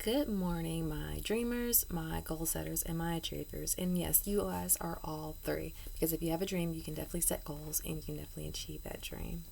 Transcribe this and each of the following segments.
Good morning, my dreamers, my goal setters, and my achievers. And yes, you guys are all three. Because if you have a dream, you can definitely set goals and you can definitely achieve that dream.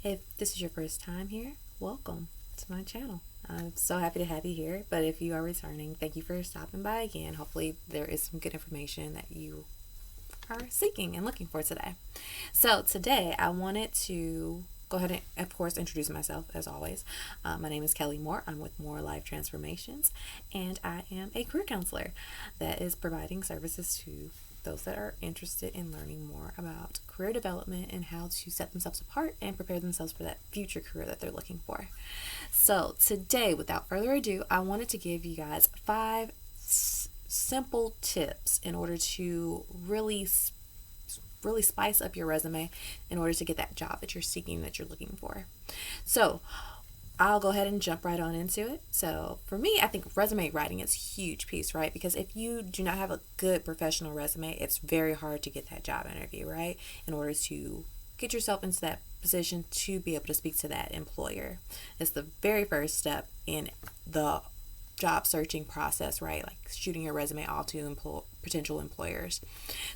If this is your first time here, welcome to my channel. I'm so happy to have you here. But if you are returning, thank you for stopping by again. Hopefully, there is some good information that you are seeking and looking for today. So, today I wanted to go ahead and, of course, introduce myself as always. My name is Kelly Moore. I'm with Moore Life Transformations, and I am a career counselor that is providing services to those that are interested in learning more about career development and how to set themselves apart and prepare themselves for that future career that they're looking for. So today, without further ado, I wanted to give you guys 5 simple tips in order to really spice up your resume in order to get that job that you're seeking, that you're looking for. So I'll go ahead and jump right on into it. So for me, I think resume writing is a huge piece, right? Because if you do not have a good professional resume, it's very hard to get that job interview, right? In order to get yourself into that position to be able to speak to that employer. It's the very first step in the job searching process, right? Like shooting your resume all to potential employers.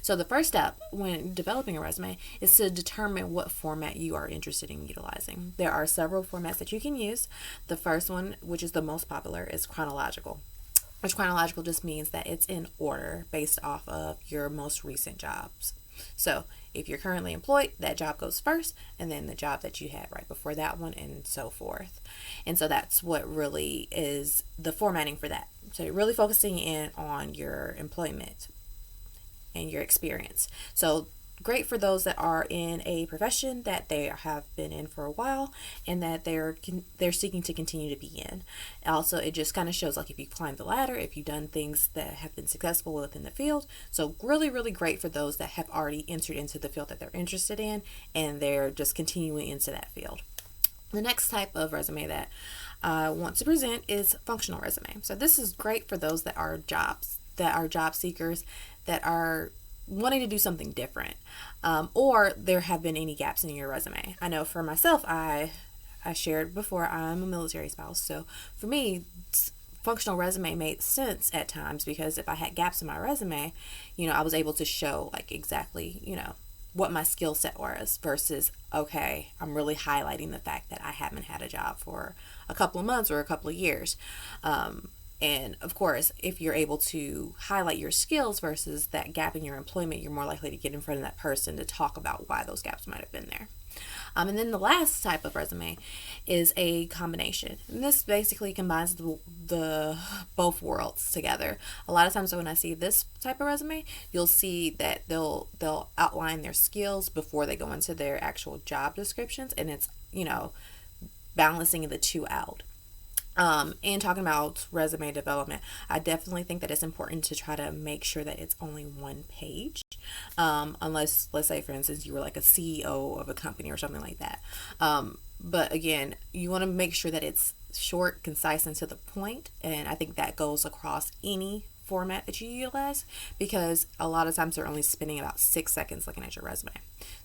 So the first step when developing a resume is to determine what format you are interested in utilizing. There are several formats that you can use. The first one, which is the most popular, is chronological. Which chronological just means that it's in order based off of your most recent jobs. So if you're currently employed, that job goes first, and then the job that you had right before that one, and so forth. And so that's what really is the formatting for that. So you're really focusing in on your employment and your experience. So great for those that are in a profession that they have been in for a while and that they're seeking to continue to be in. Also, it just kind of shows like if you climbed the ladder, if you've done things that have been successful within the field. So really, really great for those that have already entered into the field that they're interested in and they're just continuing into that field. The next type of resume that I want to present is functional resume. So this is great for those that are job seekers, that are wanting to do something different, or there have been any gaps in your resume. I know for myself, I shared before, I'm a military spouse, so for me, functional resume made sense at times because if I had gaps in my resume, I was able to show like exactly, what my skill set was versus, okay, I'm really highlighting the fact that I haven't had a job for a couple of months or a couple of years. And of course, if you're able to highlight your skills versus that gap in your employment, you're more likely to get in front of that person to talk about why those gaps might have been there. And then the last type of resume is a combination. And this basically combines the both worlds together. A lot of times when I see this type of resume, you'll see that they'll outline their skills before they go into their actual job descriptions, and it's, balancing the two out. And talking about resume development, I definitely think that it's important to try to make sure that it's only one page. Unless, let's say, for instance, you were like a CEO of a company or something like that. But again, you want to make sure that it's short, concise, and to the point. And I think that goes across any format that you utilize because a lot of times they're only spending about 6 seconds looking at your resume.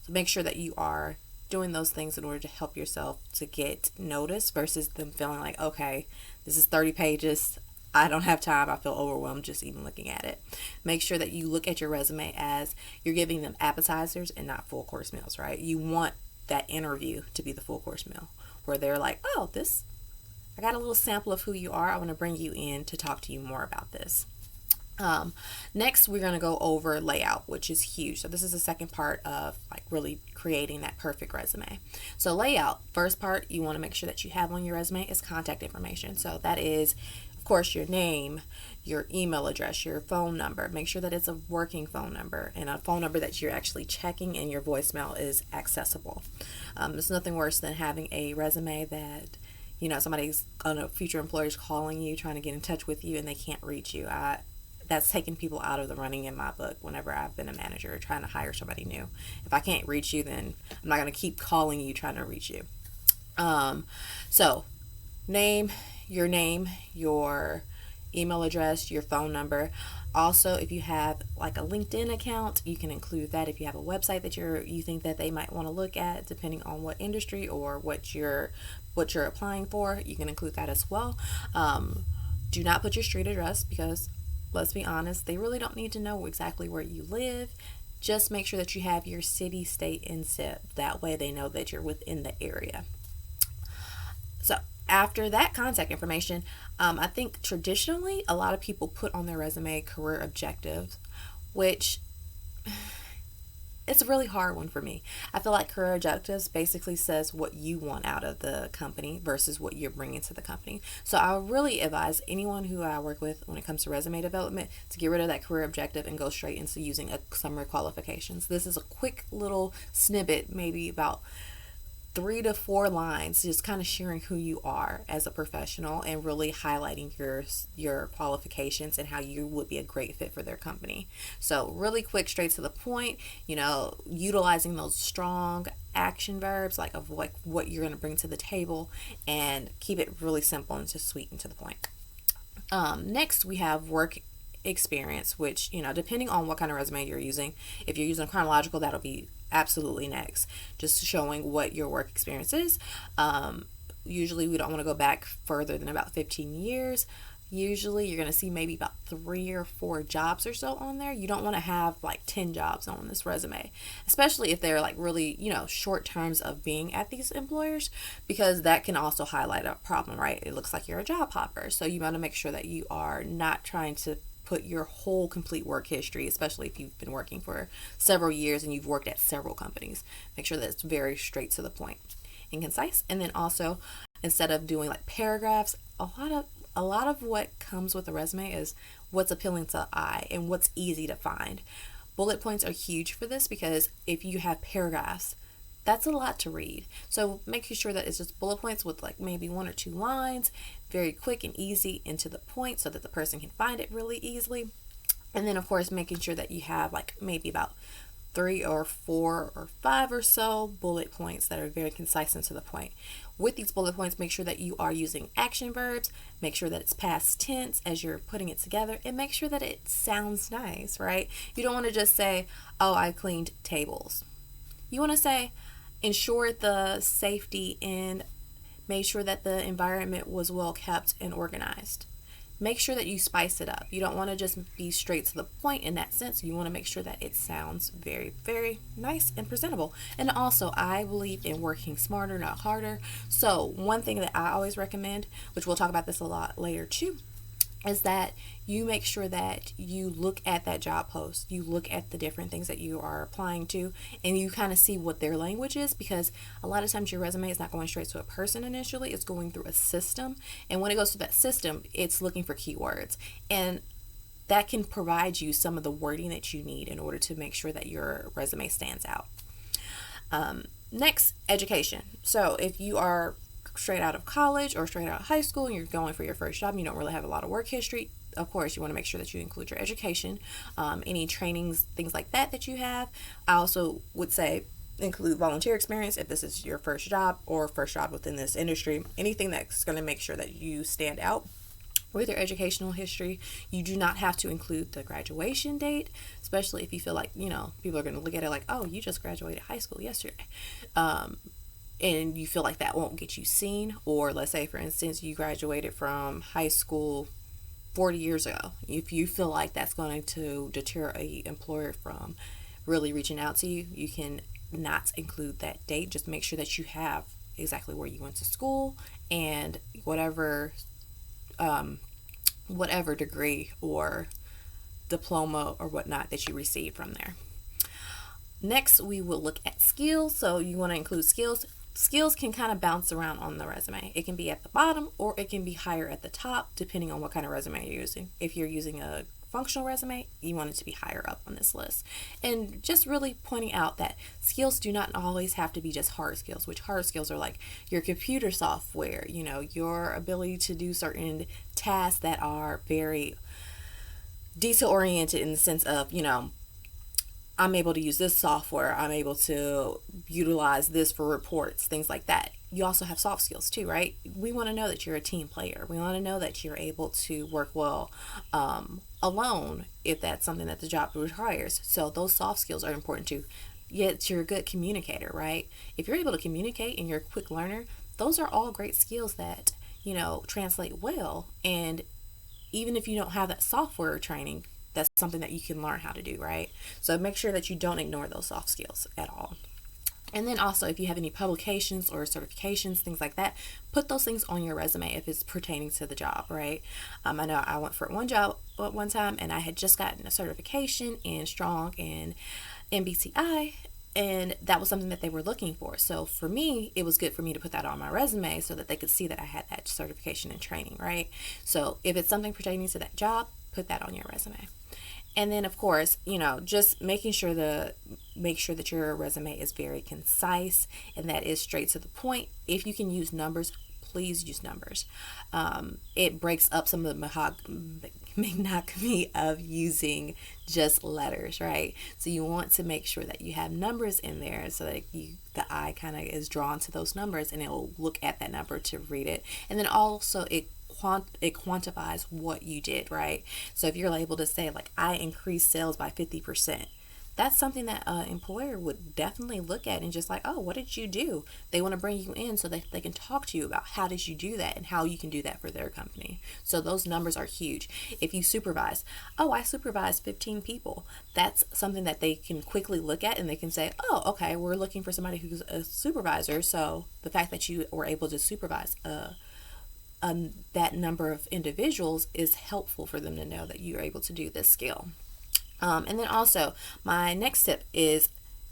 So make sure that you are doing those things in order to help yourself to get noticed versus them feeling like, okay, this is 30 pages. I don't have time. I feel overwhelmed just even looking at it. Make sure that you look at your resume as you're giving them appetizers and not full course meals, right? You want that interview to be the full course meal where they're like, oh, I got a little sample of who you are. I want to bring you in to talk to you more about this. Next, we're going to go over layout, which is huge. So this is the second part of like really creating that perfect resume. So layout, first part you want to make sure that you have on your resume is contact information. So that is, of course, your name, your email address, your phone number. Make sure that it's a working phone number and a phone number that you're actually checking and your voicemail is accessible. There's nothing worse than having a resume that somebody's future employer's calling you, trying to get in touch with you, and they can't reach you. That's taken people out of the running in my book whenever I've been a manager trying to hire somebody new. If I can't reach you, then I'm not going to keep calling you trying to reach you. So name, your email address, your phone number. Also, if you have like a LinkedIn account, you can include that. If you have a website that you think that they might want to look at, depending on what industry or what you're applying for, you can include that as well. Do not put your street address because, let's be honest, they really don't need to know exactly where you live. Just make sure that you have your city, state, and zip. That way they know that you're within the area. So after that contact information, I think traditionally a lot of people put on their resume career objectives, which it's a really hard one for me. I feel like career objectives basically says what you want out of the company versus what you're bringing to the company. So I really advise anyone who I work with when it comes to resume development to get rid of that career objective and go straight into using a summary qualifications. This is a quick little snippet, maybe about 3 to 4 lines, just kind of sharing who you are as a professional and really highlighting your qualifications and how you would be a great fit for their company. So really quick, straight to the point, utilizing those strong action verbs like of what you're going to bring to the table, and keep it really simple and just sweet and to the point. Next we have work experience, which, depending on what kind of resume you're using, if you're using chronological, that'll be absolutely next, just showing what your work experience is. Usually we don't want to go back further than about 15 years. Usually you're going to see maybe about 3 or 4 jobs or so on there. You don't want to have like 10 jobs on this resume, especially if they're like really, short terms of being at these employers, because that can also highlight a problem, right? It looks like you're a job hopper. So you want to make sure that you are not trying to put your whole complete work history, especially if you've been working for several years and you've worked at several companies. Make sure that it's very straight to the point and concise. And then also, instead of doing like paragraphs, a lot of what comes with a resume is what's appealing to the eye and what's easy to find. Bullet points are huge for this, because if you have paragraphs, that's a lot to read. So making sure that it's just bullet points with like maybe 1 or 2 lines, very quick and easy and to the point, so that the person can find it really easily. And then of course making sure that you have like maybe about 3 or 4 or 5 or so bullet points that are very concise and to the point. With these bullet points, make sure that you are using action verbs, make sure that it's past tense as you're putting it together, and make sure that it sounds nice, right? You don't want to just say, oh, I cleaned tables. You want to say, ensured the safety and made sure that the environment was well kept and organized. Make sure that you spice it up. You don't want to just be straight to the point in that sense. You want to make sure that it sounds very, very nice and presentable. And also, I believe in working smarter, not harder. So one thing that I always recommend, which we'll talk about this a lot later too, is that you make sure that you look at that job post, you look at the different things that you are applying to, and you kind of see what their language is, because a lot of times your resume is not going straight to a person initially, it's going through a system, and when it goes through that system, it's looking for keywords, and that can provide you some of the wording that you need in order to make sure that your resume stands out. Next, education. So if you are straight out of college or straight out of high school and you're going for your first job and you don't really have a lot of work history, of course you want to make sure that you include your education, any trainings, things like that you have. I also would say include volunteer experience if this is your first job or first job within this industry. Anything that's going to make sure that you stand out with your educational history. You do not have to include the graduation date, especially if you feel like, people are going to look at it like, oh, you just graduated high school yesterday. And you feel like that won't get you seen. Or let's say, for instance, you graduated from high school 40 years ago. If you feel like that's going to deter a employer from really reaching out to you, you can not include that date. Just make sure that you have exactly where you went to school and whatever degree or diploma or whatnot that you received from there. Next, we will look at skills. So you want to include skills. Skills can kind of bounce around on the resume. It can be at the bottom or it can be higher at the top, depending on what kind of resume you're using. If you're using a functional resume, you want it to be higher up on this list. And just really pointing out that skills do not always have to be just hard skills, which hard skills are like your computer software, your ability to do certain tasks that are very detail oriented in the sense of, I'm able to use this software, I'm able to utilize this for reports, things like that. You also have soft skills too, right? We want to know that you're a team player. We want to know that you're able to work well alone if that's something that the job requires. So those soft skills are important too. Yet you're a good communicator, right? If you're able to communicate and you're a quick learner, those are all great skills that, translate well. And even if you don't have that software training, that's something that you can learn how to do, right? So make sure that you don't ignore those soft skills at all. And then also, if you have any publications or certifications, things like that, put those things on your resume if it's pertaining to the job, right? I know I went for one job at one time, and I had just gotten a certification in Strong and MBTI, and that was something that they were looking for. So for me, it was good for me to put that on my resume so that they could see that I had that certification and training, right? So if it's something pertaining to that job, put that on your resume. And then, of course, just make sure that your resume is very concise and that is straight to the point. If you can use numbers, please use numbers. It breaks up some of the monotony of using just letters, right? So you want to make sure that you have numbers in there so that the eye kind of is drawn to those numbers and it will look at that number to read it. And then also it quantifies what you did, right? So if you're able to say, like, I increased sales by 50%, that's something that an employer would definitely look at and just like, oh, what did you do? They want to bring you in so that they can talk to you about how did you do that and how you can do that for their company. So those numbers are huge. If you supervise, oh, I supervised 15 people, that's something that they can quickly look at and they can say, oh, okay, we're looking for somebody who's a supervisor. So the fact that you were able to supervise that number of individuals is helpful for them to know that you're able to do this skill. And then also, my next tip is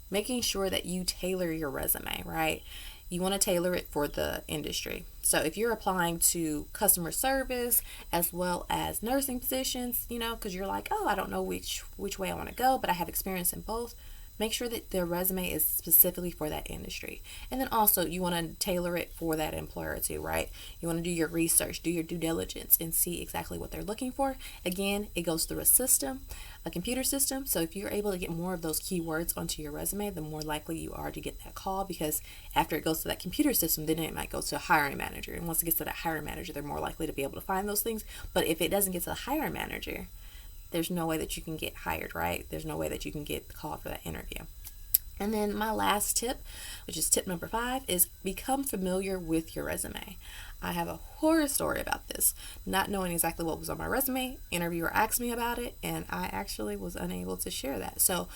making sure that you tailor your resume, right? You want to tailor it for the industry. So if you're applying to customer service as well as nursing positions, because you're like, oh, I don't know which way I want to go, but I have experience in both. Make sure that the resume is specifically for that industry. And then also you want to tailor it for that employer too, right? You want to do your research, do your due diligence, and see exactly what they're looking for. Again, it goes through a computer system. So if you're able to get more of those keywords onto your resume, the more likely you are to get that call, because after it goes to that computer system, then it might go to a hiring manager. And once it gets to that hiring manager, they're more likely to be able to find those things. But if it doesn't get to the hiring manager, there's no way that you can get hired, right? There's no way that you can get the call for that interview. And then my last tip, which is tip number 5, is become familiar with your resume. I have a horror story about this. Not knowing exactly what was on my resume, interviewer asked me about it, and I actually was unable to share that. So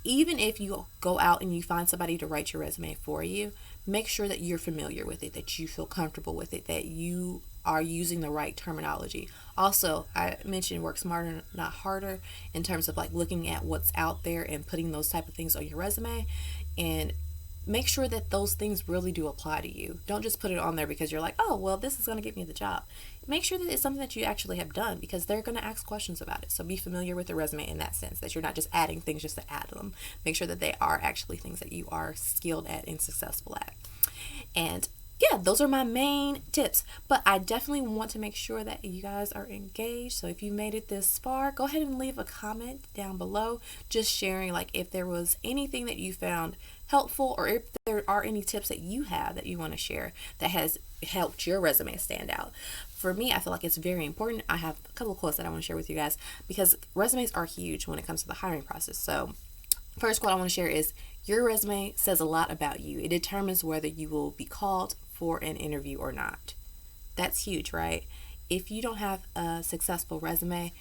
even if you go out and you find somebody to write your resume for you, make sure that you're familiar with it, that you feel comfortable with it, that you are using the right terminology. Also, I mentioned work smarter, not harder, in terms of like looking at what's out there and putting those type of things on your resume, and make sure that those things really do apply to you. Don't just put it on there because you're like, oh, well, this is going to get me the job. Make sure that it's something that you actually have done, because they're going to ask questions about it. So be familiar with the resume in that sense, that you're not just adding things just to add them. Make sure that they are actually things that you are skilled at and successful at. And yeah, those are my main tips, but I definitely want to make sure that you guys are engaged. So if you made it this far, go ahead and leave a comment down below, just sharing like if there was anything that you found helpful, or if there are any tips that you have that you want to share that has helped your resume stand out. For me, I feel like it's very important. I have a couple of quotes that I want to share with you guys, because resumes are huge when it comes to the hiring process. So first quote I want to share is, your resume says a lot about you. It determines whether you will be called for an interview or not. That's huge, right? If you don't have a successful resume,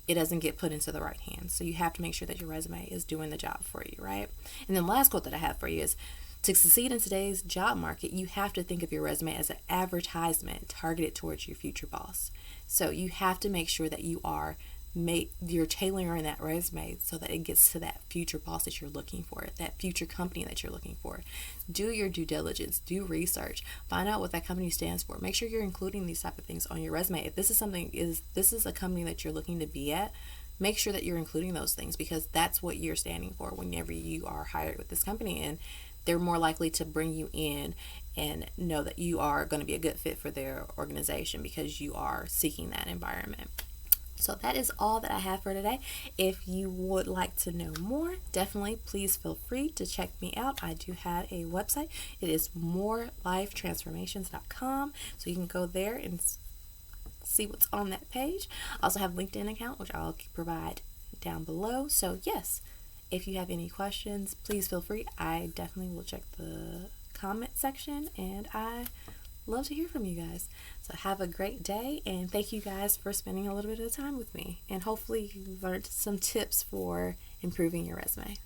it doesn't get put into the right hands. So you have to make sure that your resume is doing the job for you, right? And then the last quote that I have for you is, to succeed in today's job market, you have to think of your resume as an advertisement targeted towards your future boss. So you have to make sure that you're tailoring that resume so that it gets to that future boss that you're looking for, that future company that you're looking for. Do your due diligence, do research, find out what that company stands for. Make sure you're including these type of things on your resume. If this is a company that you're looking to be at, make sure that you're including those things, because that's what you're standing for whenever you are hired with this company, and they're more likely to bring you in and know that you are going to be a good fit for their organization because you are seeking that environment. So that is all that I have for today. If you would like to know more, definitely please feel free to check me out. I do have a website. It is morelifetransformations.com. So you can go there and see what's on that page. I also have a LinkedIn account, which I'll provide down below. So yes, if you have any questions, please feel free. I definitely will check the comment section, and I Love to hear from you guys. So have a great day, and thank you guys for spending a little bit of time with me. And hopefully you learned some tips for improving your resume.